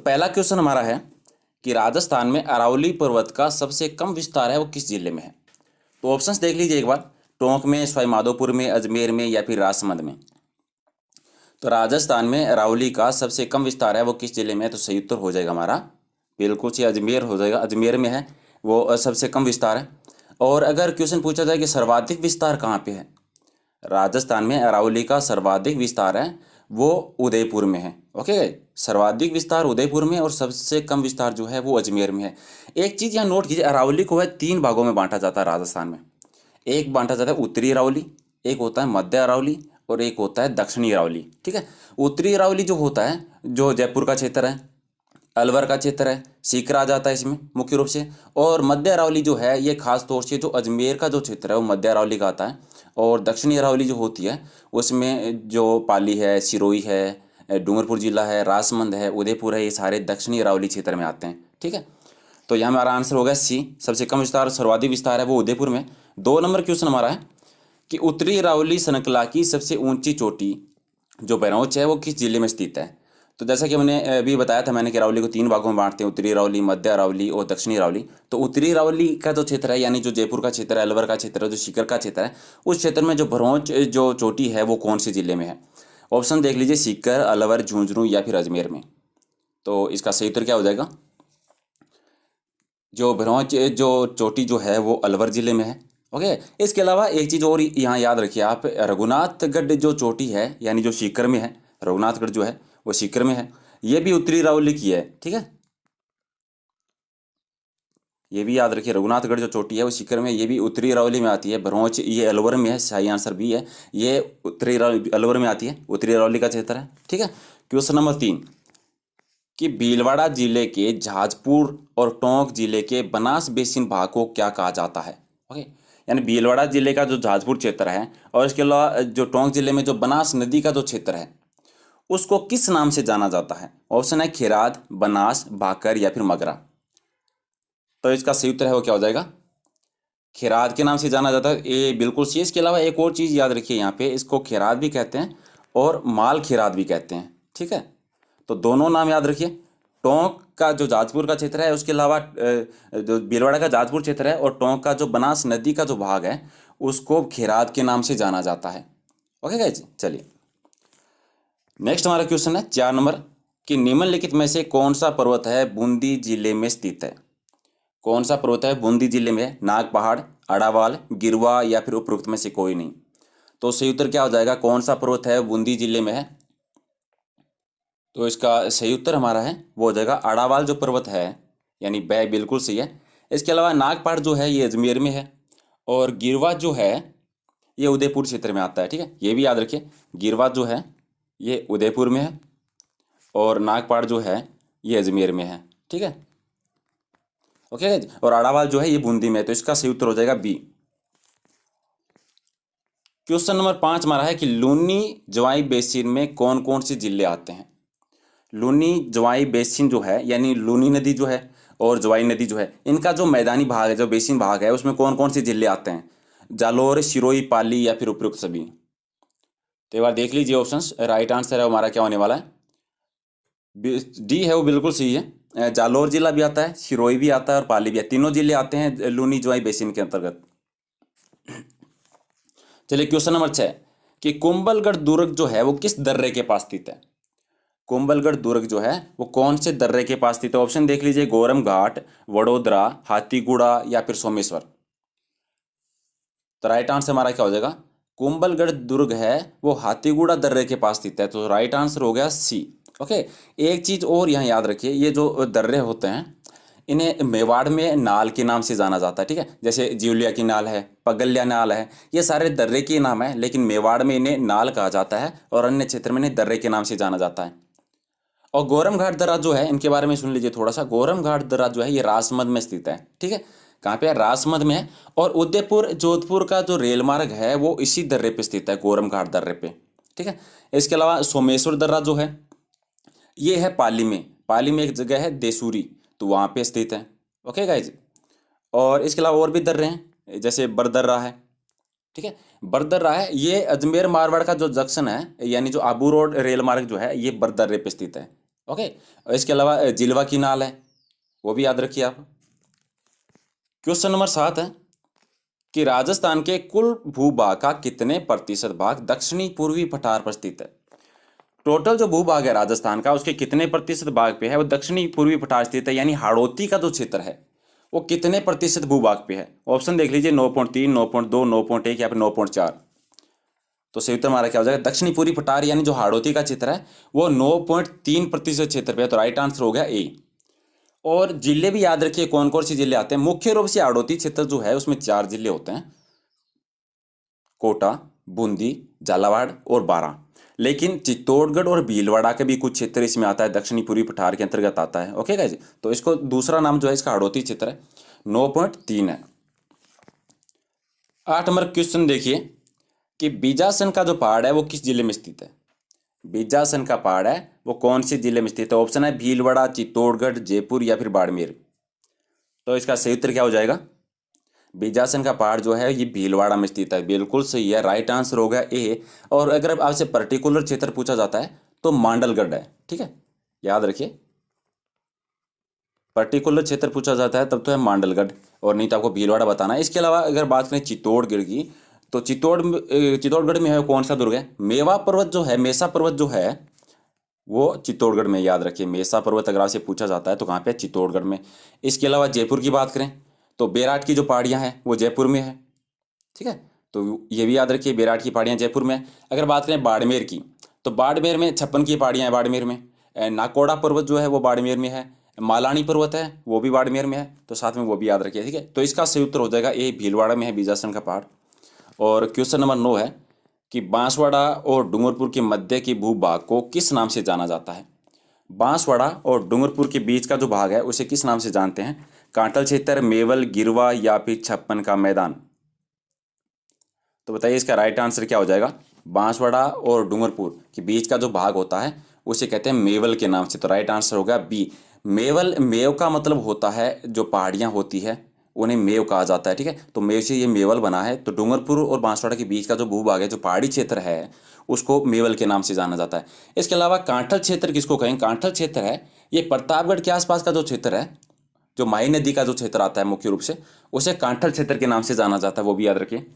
पहला क्वेश्चन हमारा है कि राजस्थान में अरावली पर्वत का सबसे कम विस्तार है वो किस जिले में है। तो ऑप्शंस देख लीजिए एक बार, टोंक में, सवाई माधोपुर में, अजमेर में या फिर राजसमंद में। तो राजस्थान में अरावली का सबसे कम विस्तार है वो किस जिले में है, तो सही उत्तर हो जाएगा हमारा बिल्कुल से अजमेर हो जाएगा। अजमेर में है वो सबसे कम विस्तार है। और अगर क्वेश्चन पूछा जाए कि सर्वाधिक विस्तार कहाँ पे है, राजस्थान में अरावली का सर्वाधिक विस्तार है वो उदयपुर में है। ओके, सर्वाधिक विस्तार उदयपुर में और सबसे कम विस्तार जो है वो अजमेर में है। एक चीज़ यहाँ नोट कीजिए, अरावली को है 3 भागों में बांटा जाता है राजस्थान में। एक बांटा जाता है उत्तरी अरावली, एक होता है मध्य अरावली और एक होता है दक्षिणी अरावली। ठीक है, उत्तरी अरावली जो होता है जो जयपुर का क्षेत्र है, अलवर का क्षेत्र है, सीकर आ जाता है इसमें मुख्य रूप से। और मध्य अरावली जो है ये खास तौर से जो अजमेर का जो क्षेत्र है वो मध्य अरावली का आता है। और दक्षिणी अरावली जो होती है उसमें जो पाली है, सिरोही है, डूंगरपुर जिला है, राजसमंद है, उदयपुर है, ये सारे दक्षिणी अरावली क्षेत्र में आते हैं। ठीक है, तो यहाँ हमारा आंसर होगा सी, सबसे कम विस्तार सर्वाधिक विस्तार है वो उदयपुर में। 2 नंबर क्वेश्चन हमारा है कि उत्तरी अरावली श्रृंखला की सबसे ऊंची चोटी जो भैरवंच है वो किस जिले में स्थित है। तो जैसा कि हमने अभी बताया था मैंने कि अरावली को 3 भागों में बांटते हैं, उत्तरी अरावली, मध्य अरावली और दक्षिणी अरावली। तो उत्तरी अरावली का जो क्षेत्र है यानी जो जयपुर का क्षेत्र है, अलवर का क्षेत्र है, जो सीकर का क्षेत्र है, उस क्षेत्र में जो भैरवंच जो चोटी है वो कौन से जिले में है। ऑप्शन देख लीजिए, सीकर, अलवर, झुंझुनू या फिर अजमेर में। तो इसका सही उत्तर क्या हो जाएगा, जो भैरवंच जो चोटी जो है वो अलवर जिले में है। ओके, इसके अलावा एक चीज़ और यहाँ याद रखिए आप, रघुनाथगढ़ जो चोटी है यानी जो सीकर में है, रघुनाथगढ़ जो है वो सीकर में है, ये भी उत्तरी अरावली की है। ठीक है, ये भी याद रखिए, रघुनाथगढ़ जो चोटी है वो सीकर में, ये भी उत्तरी अरावली में आती है। भैरवंच ये अलवर में है, सही आंसर भी है, ये उत्तरी अलवर में आती है, उत्तरी अरावली का क्षेत्र है। ठीक है, क्वेश्चन नंबर 3 कि भीलवाड़ा जिले के जाजपुर और टोंक जिले के बनास बेसिन भाग को क्या कहा जाता है। ओके, यानी भीलवाड़ा जिले का जो जाजपुर क्षेत्र है और इसके अलावा जो टोंक जिले में जो बनास नदी का जो क्षेत्र है उसको किस नाम से जाना जाता है। ऑप्शन है खिराद, बनास, भाकर या फिर मगरा। तो इसका सही उत्तर है वो क्या हो जाएगा, खिराद के नाम से जाना जाता है, ये बिल्कुल सही। इसके अलावा एक और चीज़ याद रखिए यहाँ पे, इसको खिराद भी कहते हैं और माल खिराद भी कहते हैं। ठीक है, तो दोनों नाम याद रखिए, टोंक का जो जाजपुर का क्षेत्र है उसके अलावा जो भीलवाड़ा का जाजपुर क्षेत्र है और टोंक का जो बनास नदी का जो भाग है उसको खिराद के नाम से जाना जाता है। ओके गाइस, चलिए नेक्स्ट हमारा क्वेश्चन है 4 नंबर कि निम्नलिखित में से कौन सा पर्वत है बूंदी जिले में स्थित है। कौन सा पर्वत है बूंदी जिले में, नाग पहाड़, अड़ावाल, गिरवा या फिर उपरोक्त में से कोई नहीं। तो सही उत्तर क्या हो जाएगा, कौन सा पर्वत है बूंदी जिले में है। तो इसका सही उत्तर हमारा है वो हो जाएगा अड़ावाल जो पर्वत है, यानी बै बिल्कुल सही है। इसके अलावा नाग पहाड़ जो है ये अजमेर में है और गिरवा जो है ये उदयपुर क्षेत्र में आता है। ठीक है, ये भी याद रखिए, गिरवा जो है ये उदयपुर में है और नागपाड़ जो है ये अजमेर में है। ठीक है, ओके, और अड़ावाल जो है ये बूंदी में है। तो इसका सही उत्तर हो जाएगा बी। क्वेश्चन नंबर 5 हमारा है कि लूनी जवाई बेसिन में कौन कौन से जिले आते हैं। लूनी जवाई बेसिन जो है यानी लूनी नदी जो है और जवाई नदी जो है, इनका जो मैदानी भाग है, जो बेसिन भाग है, उसमें कौन कौन से जिले आते हैं, जालोर, सिरोही, पाली या फिर उपयुक्त सभी। तो एक बार देख लीजिए ऑप्शंस, राइट आंसर है हमारा क्या होने वाला है, डी है वो बिल्कुल सही है। जालोर जिला भी आता है, सिरोही भी आता है और पाली भी है, तीनों जिले आते हैं लूनी जोई बेसिन के अंतर्गत। चलिए क्वेश्चन नंबर 6 कि कुंभलगढ़ दुर्ग जो है वो किस दर्रे के पास स्थित है। कुंभलगढ़ दुर्ग जो है वो कौन से दर्रे के पास स्थित है। ऑप्शन देख लीजिए, गोरम घाट, वडोदरा, हाथीगुड़ा या फिर सोमेश्वर। तो राइट आंसर हमारा क्या हो जाएगा, कुंभलगढ़ दुर्ग है वो हाथीगुड़ा दर्रे के पास स्थित है। तो राइट आंसर हो गया सी। ओके, एक चीज़ और यहाँ याद रखिए, ये जो दर्रे होते हैं इन्हें मेवाड़ में नाल के नाम से जाना जाता है। ठीक है, जैसे जिवलिया की नाल है, पगल्या नाल है, ये सारे दर्रे के नाम है, लेकिन मेवाड़ में इन्हें नाल कहा जाता है और अन्य क्षेत्र में इन्हें दर्रे के नाम से जाना जाता है। और गोरम घाट दर्रा जो है इनके बारे में सुन लीजिए थोड़ा सा। गोरम घाट दर्रा जो है ये राजसमंद में स्थित है। ठीक है, कहाँ पे है, राजसमंद में है। और उदयपुर जोधपुर का जो रेल मार्ग है वो इसी दर्रे पे स्थित है, गोरम घाट दर्रे पे। ठीक है, इसके अलावा सोमेश्वर दर्रा जो है ये है पाली में। पाली में एक जगह है देसूरी, तो वहाँ पे स्थित है। ओके गाइज, और इसके अलावा और भी दर्रे हैं जैसे बरदर्रा है। ठीक है, बरदर्रा है ये अजमेर मारवाड़ का जो जंक्शन है, यानी जो आबू रोड रेल मार्ग जो है ये बरदर्रे पे स्थित है। ओके, और इसके अलावा जिलवा की नाल है, वो भी याद रखिए आप। क्वेश्चन नंबर 7 है कि राजस्थान के कुल भूभाग का कितने प्रतिशत भाग दक्षिणी पूर्वी पठार पर स्थित है। टोटल जो भूभाग है राजस्थान का, उसके कितने प्रतिशत भाग पे है वो दक्षिणी पूर्वी पठार स्थित है, यानी हाड़ौती का जो क्षेत्र है वो कितने प्रतिशत भूभाग पे है। ऑप्शन देख लीजिए, 9.3, 9.2, 9.1 या फिर 9.4। तो सही उत्तर हमारा क्या हो जाएगा, दक्षिणी पूर्वी पठार यानी जो हाड़ौती का क्षेत्र है वो 9.3% क्षेत्र पे है। तो राइट आंसर हो गया ए। और जिले भी याद रखिए कौन कौन से जिले आते हैं। मुख्य रूप से हाड़ौती क्षेत्र जो है उसमें 4 जिले होते हैं, कोटा, बूंदी, झालावाड़ और बारां। लेकिन चित्तौड़गढ़ और भीलवाड़ा के भी कुछ क्षेत्र इसमें आता है, दक्षिणी पूर्वी पठार के अंतर्गत आता है। ओके गाइस, तो इसको दूसरा नाम जो है इसका हाड़ौती क्षेत्र है, 9.3 है। 8 नंबर क्वेश्चन देखिए कि बीजासन का जो पहाड़ है वो किस जिले में स्थित है। बीजासन का पहाड़ है वो कौन से जिले में स्थित है। ऑप्शन है भीलवाड़ा, चित्तौड़गढ़, जयपुर या फिर बाड़मेर। तो इसका सही उत्तर क्या हो जाएगा, बीजासन का पहाड़ जो है ये भीलवाड़ा में स्थित है। बिल्कुल सही है, राइट आंसर हो गया ए। और अगर अब आपसे पर्टिकुलर क्षेत्र पूछा जाता है तो मांडलगढ़ है, ठीक है, याद रखिए। पर्टिकुलर क्षेत्र पूछा जाता है तब तो है मांडलगढ़, और नहीं तो आपको भीलवाड़ा बताना है। इसके अलावा अगर बात करें चित्तौड़गढ़ की, तो चित्तौड़गढ़ में है कौन सा दुर्ग है, मेवा पर्वत जो है, मेसा पर्वत जो है वो चित्तौड़गढ़ में, याद रखिए। मेसा पर्वत अगर आपसे पूछा जाता है तो कहाँ पे, चित्तौड़गढ़ में। इसके अलावा जयपुर की बात करें तो बेराट की जो पहाड़ियाँ हैं वो जयपुर में है, ठीक है। तो ये भी याद रखिए, बेराट की पहाड़ियाँ जयपुर में है। अगर बात करें बाड़मेर की, तो बाड़मेर में 56 की पहाड़ियाँ हैं बाड़मेर में। नाकोड़ा पर्वत जो है वो बाड़मेर में है। मालानी पर्वत है वो भी बाड़मेर में है, तो साथ में वो भी याद रखिए, ठीक है। तो इसका सही उत्तर हो जाएगा ये भीलवाड़ा में है बीजासन का पहाड़। और क्वेश्चन नंबर 9 है कि बांसवाड़ा और डूंगरपुर के मध्य के भूभाग को किस नाम से जाना जाता है। बांसवाड़ा और डूंगरपुर के बीच का जो भाग है उसे किस नाम से जानते हैं। कांटल क्षेत्र, मेवल, गिरवा या फिर छप्पन का मैदान। तो बताइए इसका राइट आंसर क्या हो जाएगा। बांसवाड़ा और डूंगरपुर के बीच का जो भाग होता है उसे कहते हैं मेवल के नाम से। तो राइट आंसर होगा बी, मेवल। मेव का मतलब होता है जो पहाड़ियाँ होती है उन्हें मेव कहा जाता है, ठीक है। तो मेव से ये मेवल बना है। तो डूंगरपुर और बांसवाड़ा के बीच का जो भूभाग है, जो पहाड़ी क्षेत्र है, उसको मेवल के नाम से जाना जाता है। इसके अलावा कांठल क्षेत्र किसको कहें, कांठल क्षेत्र है ये प्रतापगढ़ के आसपास का जो क्षेत्र है, जो माही नदी का जो क्षेत्र आता है मुख्य रूप से, उसे कांठल क्षेत्र के नाम से जाना जाता है, वो भी याद रखिए।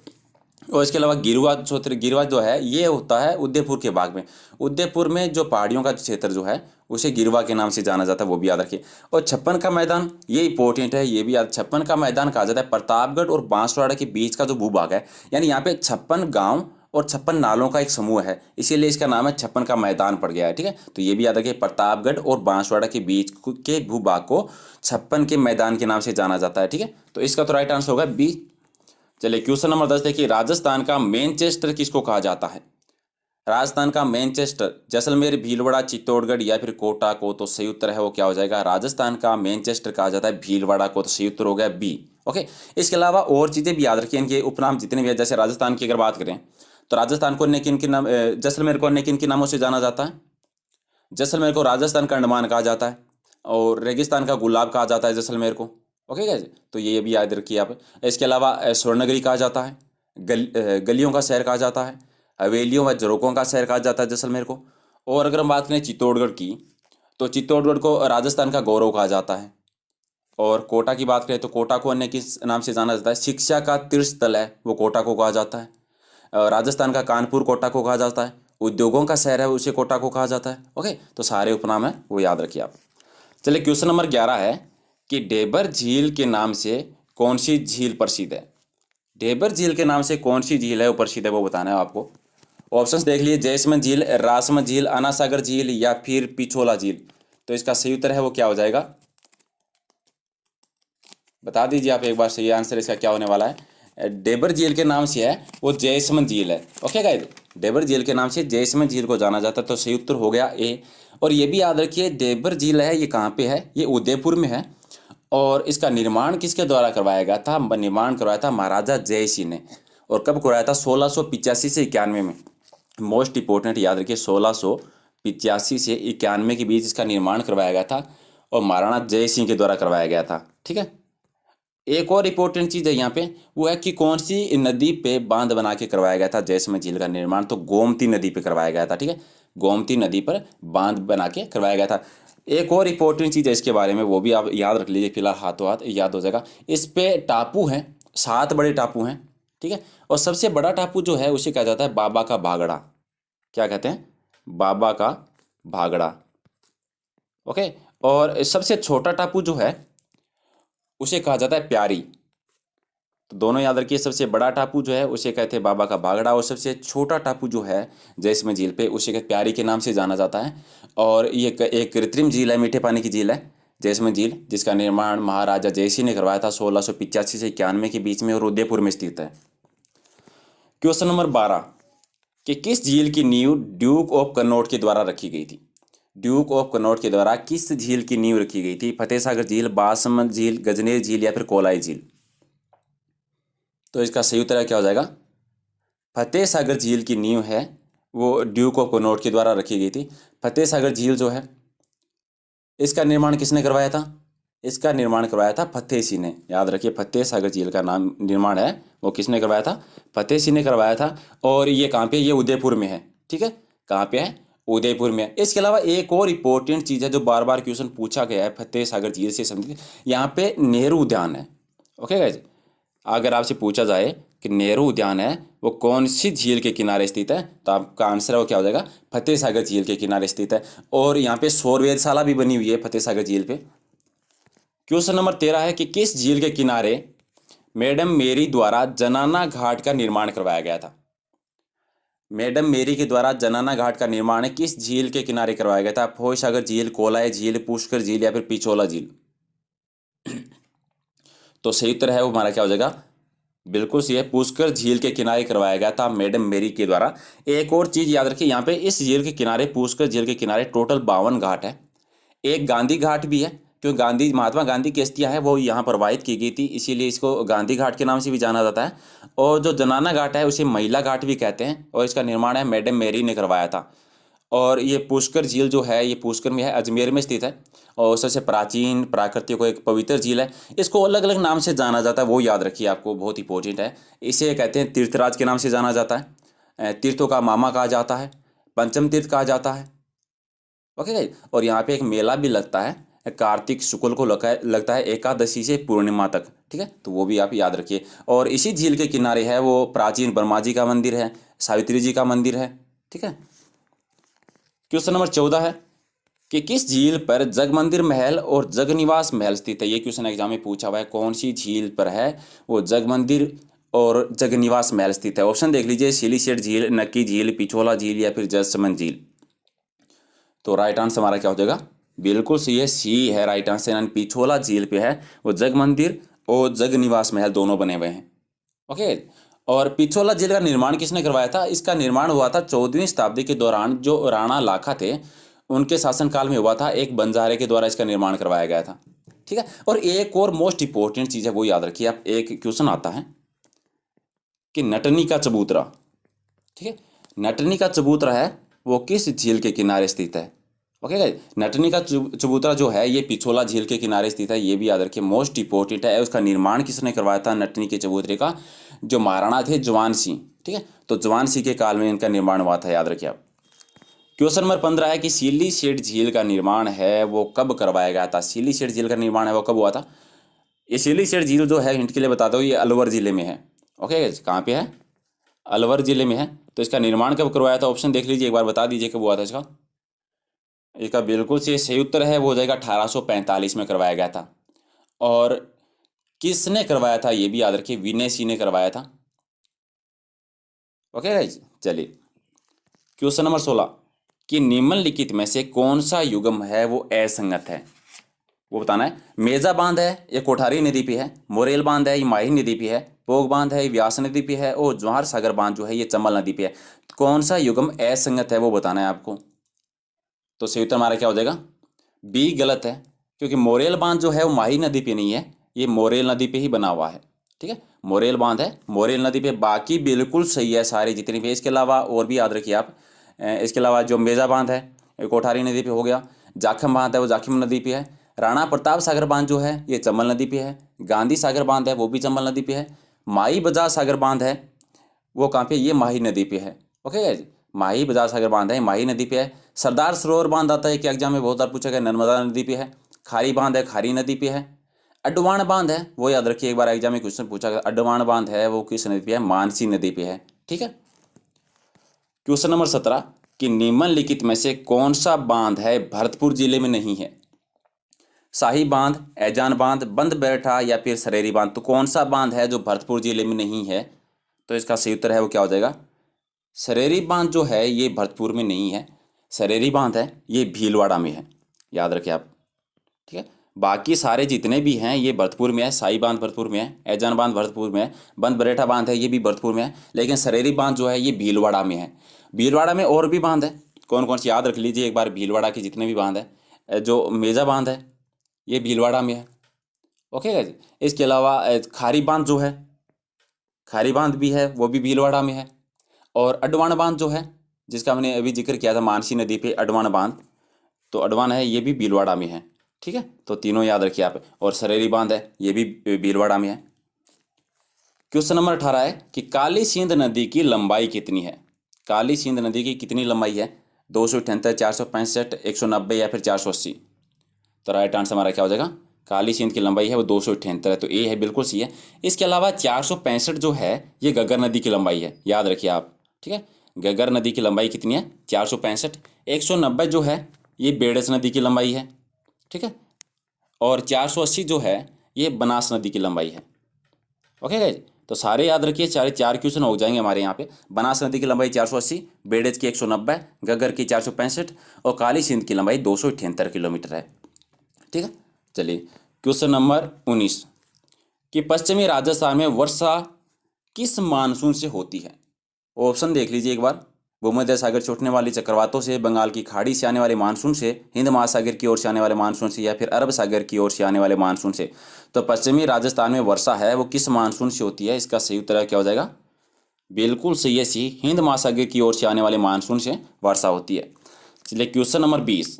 और इसके अलावा गिरवा क्षेत्र, गिरवा जो है ये होता है उदयपुर के भाग में। उदयपुर में जो पहाड़ियों का क्षेत्र जो है उसे गिरवा के नाम से जाना जाता है, वो भी याद रखिए। और छप्पन का मैदान ये इंपॉर्टेंट है, ये भी याद। छप्पन का मैदान कहा जाता है प्रतापगढ़ और बांसवाड़ा के बीच का जो भूभाग है, यानी यहाँ पे 56 गांव और 56 नालों का एक समूह है, इसीलिए इसका नाम है छप्पन का मैदान पड़ गया है, ठीक है। तो ये भी याद रखिए, प्रतापगढ़ और बांसवाड़ा के बीच के भूभाग को 56 के मैदान के नाम से जाना जाता है, ठीक है। तो इसका तो राइट आंसर होगा बी। चलिए क्वेश्चन नंबर 10 देखिए, राजस्थान का मैनचेस्टर किसको कहा जाता है। राजस्थान का मैनचेस्टर जैसलमेर, भीलवाड़ा, चित्तौड़गढ़ या फिर कोटा को। तो सही उत्तर है वो क्या हो जाएगा, राजस्थान का मैनचेस्टर कहा जाता है भीलवाड़ा को। तो सही उत्तर हो गया बी। ओके, इसके अलावा और चीज़ें भी याद रखिए, इनके उपनाम जितने भी है। जैसे राजस्थान की अगर बात करें तो राजस्थान को अन्य किन किन नाम, जैसलमेर को अन्य किन किन नामों से जाना जाता है। जैसलमेर को राजस्थान का अंडमान कहा जाता है, और रेगिस्तान का गुलाब कहा जाता है जैसलमेर को। ओके गाइस, तो ये भी याद रखिए आप। इसके अलावा स्वर्णनगरी कहा जाता है, गलियों का शहर कहा जाता है, हवेलियों व झरोकों का शहर कहा जाता है जैसलमेर को। और अगर हम बात करें चित्तौड़गढ़ की, तो चित्तौड़गढ़ को राजस्थान का गौरव कहा जाता है। और कोटा की बात करें तो कोटा को अन्य किस नाम से जाना जाता है, शिक्षा का तीर्थ स्थल है वो कोटा को कहा जाता है। राजस्थान का कानपुर कोटा को कहा जाता है, उद्योगों का शहर है उसे कोटा को कहा जाता है। ओके, तो सारे उपनाम है वो याद रखिए आप। चलिए क्वेश्चन नंबर 11 है कि डेबर झील के नाम से कौन सी झील प्रसिद्ध है। डेबर झील के नाम से कौन सी झील है वो प्रसिद्ध है, वो बताना है आपको। ऑप्शंस देख लीजिए, जयसमंद झील, रासमंद झील, अनासागर झील या फिर पिछोला झील। तो इसका सही उत्तर है वो क्या हो जाएगा, बता दीजिए आप एक बार। सही आंसर इसका क्या होने वाला है, डेबर झील के नाम से है वो जयसमंद झील है। ओके गाइस, डेबर झील के नाम से जयसमंद झील को जाना जाता है। तो सही उत्तर हो गया ए। और ये भी याद रखिए, डेबर झील है ये कहाँ पे है, ये उदयपुर में है। और इसका निर्माण किसके द्वारा करवाया गया था, निर्माण करवाया था महाराजा जय सिंह ने। और कब करवाया था, 1685 से 91 में। मोस्ट इंपॉर्टेंट याद रखिए, 1685 से 91 के बीच इसका निर्माण करवाया गया था, और महाराणा जय सिंह के द्वारा करवाया गया था, ठीक है। एक और इंपॉर्टेंट चीज़ है यहाँ पे, वो है कि कौन सी नदी पे बांध बना के करवाया गया था जयसमंद झील का निर्माण। तो गोमती नदी पे करवाया गया था, ठीक है। गोमती नदी पर बांध बना के करवाया गया था। एक और इम्पोर्टेंट चीज़ है इसके बारे में, वो भी आप याद रख लीजिए, फिलहाल हाथों हाथ याद हो जाएगा। इस पे टापू हैं, 7 बड़े टापू हैं, ठीक है। और सबसे बड़ा टापू जो है उसे कहा जाता है बाबा का भागड़ा। क्या कहते हैं? बाबा का भागड़ा। ओके। और सबसे छोटा टापू जो है उसे कहा जाता है प्यारी। तो दोनों याद रखिए, सबसे बड़ा टापू जो है उसे कहते हैं बाबा का भागड़ा, और सबसे छोटा टापू जो है जयसमंद झील पे उसे प्यारी के नाम से जाना जाता है। और ये एक कृत्रिम झील है, मीठे पानी की झील है जयसमंद झील, जिसका निर्माण महाराजा जयसिंह ने करवाया था 1685 से 91 के बीच में, और उदयपुर में स्थित है। क्वेश्चन नंबर 12 कि किस झील की नींव ड्यूक ऑफ कनॉट के द्वारा रखी गई थी? ड्यूक ऑफ कनॉट के द्वारा किस झील की नींव रखी गई थी? फतेह सागर झील, बासमंद झील, गजनेर झील या फिर कोलाई झील? तो इसका सही उत्तर क्या हो जाएगा? फतेह सागर झील की नींव है वो ड्यूक ऑफ कनॉट के द्वारा रखी गई थी। फतेह सागर झील जो है इसका निर्माण किसने करवाया था? इसका निर्माण करवाया था फतेह सिंह ने। याद रखिए, फतेह सागर झील का नाम निर्माण है वो किसने करवाया था? फतेह सिंह ने करवाया था। और ये कहाँ पे? ये उदयपुर में है, ठीक है। कहाँ पे है? उदयपुर में है। इसके अलावा एक और इम्पोर्टेंट चीज़ है जो बार बार क्वेश्चन पूछा गया है फतेह सागर झील से संबंधित, यहाँ पे नेहरू उद्यान है। ओके गाइज, अगर आपसे पूछा जाए कि नेहरू उद्यान है वो कौन सी झील के किनारे स्थित है, तो आपका आंसर है वो क्या हो जाएगा? फतेह सागर झील के किनारे स्थित है। और यहाँ पे सौर वेधशाला भी बनी हुई है फतेह सागर झील पे। क्वेश्चन नंबर 13 है कि किस झील के किनारे मैडम मेरी द्वारा जनाना घाट का निर्माण करवाया गया था? मैडम मेरी के द्वारा जनाना घाट का निर्माण किस झील के किनारे करवाया गया था? फतेह सागर झील, कोलाई झील, पुष्कर झील या फिर पिछोला झील? तो सही उत्तर है वो हमारा क्या हो जाएगा? बिल्कुल सही है, पुष्कर झील के किनारे करवाया गया था मैडम मेरी के द्वारा। एक और चीज याद रखिए, यहाँ पे इस झील के किनारे, पुष्कर झील के किनारे टोटल 52 घाट है। एक गांधी घाट भी है, क्योंकि गांधी, महात्मा गांधी की अस्थियां हैं वो यहाँ प्रवाहित की गई थी, इसीलिए इसको गांधी घाट के नाम से भी जाना जाता है। और जो जनाना घाट है उसे महिला घाट भी कहते हैं, और इसका निर्माण है मैडम मेरी ने करवाया था। और ये पुष्कर झील जो है ये पुष्कर में है, अजमेर में स्थित है, और सबसे प्राचीन प्राकृतिक एक पवित्र झील है। इसको अलग अलग नाम से जाना जाता है, वो याद रखिए, आपको बहुत इंपॉर्टेंट है। इसे कहते हैं तीर्थराज के नाम से जाना जाता है, तीर्थों का मामा कहा जाता है, पंचम तीर्थ कहा जाता है। ओके। और यहाँ पे एक मेला भी लगता है, कार्तिक शुक्ल को लगता है एकादशी से पूर्णिमा तक, ठीक है। तो वो भी आप याद रखिए। और इसी झील के किनारे है वो प्राचीन ब्रह्मा जी का मंदिर है, सावित्री जी का मंदिर है, ठीक है। क्वेश्चन नंबर 14 है कि किस झील पर जगमंदिर महल और जगनिवास महल स्थित है? ये क्वेश्चन एग्जाम में पूछा हुआ है, कौन सी झील पर है वो जगमंदिर और जगनिवास महल स्थित है? ऑप्शन देख लीजिए, सिलीसेट झील, नक्की झील, पिछोला झील या फिर जयसमंद झील। तो राइट आंसर हमारा क्या हो जाएगा? बिल्कुल सी है, सी है राइट आंसर, यानी पिछोला झील पे है वो जगमंदिर और जगनिवास महल दोनों बने हुए हैं। ओके। और पिछोला झील का निर्माण किसने करवाया था? इसका निर्माण हुआ था 14वीं शताब्दी के दौरान, जो राणा लाखा थे उनके शासनकाल में हुआ था। एक बंजारे के द्वारा इसका निर्माण करवाया गया था, ठीक है। और एक और मोस्ट इंपॉर्टेंट चीज़ है वो याद रखिए आप, एक क्वेश्चन आता है कि नटनी का चबूतरा, ठीक है, नटनी का चबूतरा है वो किस झील के किनारे स्थित है? ओके गाइस, नटनी का चबूतरा जो है ये पिछोला झील के किनारे स्थित है, ये भी याद रखिए, मोस्ट इंपॉर्टेंट है। उसका निर्माण किसने करवाया था नटनी के चबूतरे का? जो महाराणा थे जवान सिंह, ठीक है। तो जवान सिंह के काल में इनका निर्माण हुआ था, याद रखिए आप। क्वेश्चन नंबर 15 है कि सिलीसेट झील का निर्माण है वो कब करवाया गया था? सिलीसेट झील का निर्माण है वो कब हुआ था? ये सिलीसेट झील जो है, हिंट के लिए बताता हूँ, ये अलवर जिले में है। ओके, कहाँ पे है? अलवर जिले में है। तो इसका निर्माण कब करवाया था? ऑप्शन देख लीजिए, एक बार बता दीजिए कब हुआ था इसका। इसका बिल्कुल सही उत्तर है वो हो जाएगा 1845 में करवाया गया था। और किसने करवाया था ये भी याद रखिए, विनय सिंह ने करवाया था। ओके गाइज, चलिए क्वेश्चन नंबर 16 कि निम्नलिखित में से कौन सा युग्म है वो असंगत है, वो बताना है। मेजा बांध है ये कोठारी नदी पे है, मोरेल बांध है ये माही नदी पे है, पोग बांध है ये व्यास नदी पे है, और जवाहर सागर बांध जो है ये चंबल नदी पे है। तो कौन सा युग्म असंगत है वो बताना है आपको। तो सही उत्तर हमारा क्या हो जाएगा? बी गलत है, क्योंकि मोरेल बांध जो है वो माही नदी पे नहीं है, ये मोरेल नदी पे ही बना हुआ है, ठीक है। मोरेल बांध है मोरेल नदी पे, बाकी बिल्कुल सही है सारी जितनी भी। इसके अलावा और भी याद रखिए आप, इसके अलावा जो मेजा बांध है कोठारी नदी पे हो गया, जाखम बांध है वो जाखिम नदी पे है, राणा प्रताप सागर बांध जो है ये चंबल नदी पे है, गांधी सागर बांध है वो भी चंबल नदी पे है, माई बजाज सागर बांध है वो कहाँ पे? ये माही नदी पे है। ओके गाइस, माही बजाज सागर बांध है, माही नदी पे है। सरदार सरोवर बांध आता है कि एग्जाम में बहुत बार पूछा गया, नर्मदा नदी पे है। खारी बांध है, खारी नदी पे है। अडवाण बांध है, वो याद रखिए, एक बार एग्जाम में क्वेश्चन पूछा गया, अडवाण बांध है वो किस नदी पे है, मानसी नदी पे है। ठीक है। क्वेश्चन नंबर 17 कि निम्नलिखित में से कौन सा बांध है भरतपुर जिले में नहीं है? शाही बांध, ऐजान बांध, बंद बैठा या फिर सरेरी बांध। तो कौन सा बांध है जो भरतपुर जिले में नहीं है? तो इसका सही उत्तर है वो क्या हो जाएगा, सरेरी बांध जो है ये भरतपुर में नहीं है। सरेरी बांध है ये भीलवाड़ा में है, याद रखें आप। ठीक है। बाकी सारे जितने भी हैं ये भरतपुर में है। शाही बांध भरतपुर में है, ऐजान बांध भरतपुर में है, बंद बरेठा बांध है ये भी भरतपुर में है, लेकिन सरेरी बांध जो है ये भीलवाड़ा में है। भीलवाड़ा में और भी बांध है, कौन कौन से याद रख लीजिए एक बार। भीलवाड़ा के जितने भी बांध है, जो मेजा बांध है ये भीलवाड़ा में है। Okay guys. इसके अलावा खारी बांध जो है, खारी बांध भी है, वो भी भीलवाड़ा में है। और अडवाण बांध जो है, जिसका मैंने अभी जिक्र किया था, मानसी नदी पे अडवाण बांध, तो अडवाण है ये भी भीलवाड़ा में है। ठीक है, तो तीनों याद रखिए आप। और सरेरी बांध है ये भी भीलवाड़ा में है। क्वेश्चन नंबर 18 है कि काली सिंध नदी की लंबाई कितनी है? काली सिंध नदी की कितनी लंबाई है? 278, 465, 190 या फिर 480? तो राइट आंसर हमारा क्या हो जाएगा, काली सिंध की लंबाई है वो 278 है, तो ए है, बिल्कुल सही है। इसके अलावा 465 जो है ये घग्गर नदी की लंबाई है, याद रखिए आप। ठीक है, घग्गर नदी की लंबाई कितनी है, 465। 190 जो है ये बेड़स नदी की लंबाई है। ठीक है, और 480 जो है ये बनास नदी की लंबाई है। ओके गाइज, तो सारे याद रखिए, सारे 4 क्वेश्चन हो जाएंगे हमारे यहाँ पे। बनास नदी की लंबाई 480, बेड़ज की 190, घग्गर की 465 और काली सिंध की लंबाई 278 किलोमीटर है। ठीक है, चलिए क्वेश्चन नंबर 19 कि पश्चिमी राजस्थान में वर्षा किस मानसून से होती है? ऑप्शन देख लीजिए एक बार। भूमध्य सागर से उठने वाली चक्रवातों से, बंगाल की खाड़ी से आने वाले मानसून से, हिंद महासागर की ओर से आने वाले मानसून से या फिर अरब सागर की ओर से आने वाले मानसून से। तो पश्चिमी राजस्थान में वर्षा है वो किस मानसून से होती है? इसका सही उत्तर क्या हो जाएगा, बिल्कुल सही है, सी, हिंद महासागर की ओर से आने वाले मानसून से वर्षा होती है। चलिए क्वेश्चन नंबर 20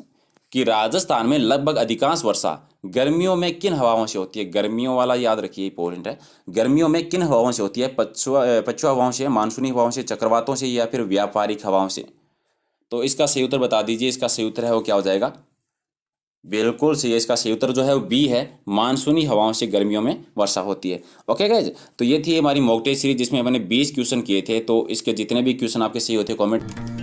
कि राजस्थान में लगभग अधिकांश वर्षा गर्मियों में किन हवाओं से होती है? गर्मियों वाला याद रखिए, इंपॉर्टेंट है। गर्मियों में किन हवाओं से होती है? पछुआ हवाओं से, मानसूनी हवाओं से, चक्रवातों से या फिर व्यापारिक हवाओं से? तो इसका सही उत्तर बता दीजिए। इसका सही उत्तर है वो क्या हो जाएगा, बिल्कुल सही है। इसका सही उत्तर जो है वो बी है, मानसूनी हवाओं से गर्मियों में वर्षा होती है। ओके गाइज, तो ये थी हमारी मॉक टेस्ट सीरीज जिसमें मैंने 20 क्वेश्चन किए थे। तो इसके जितने भी क्वेश्चन आपके सही होते हैं कमेंट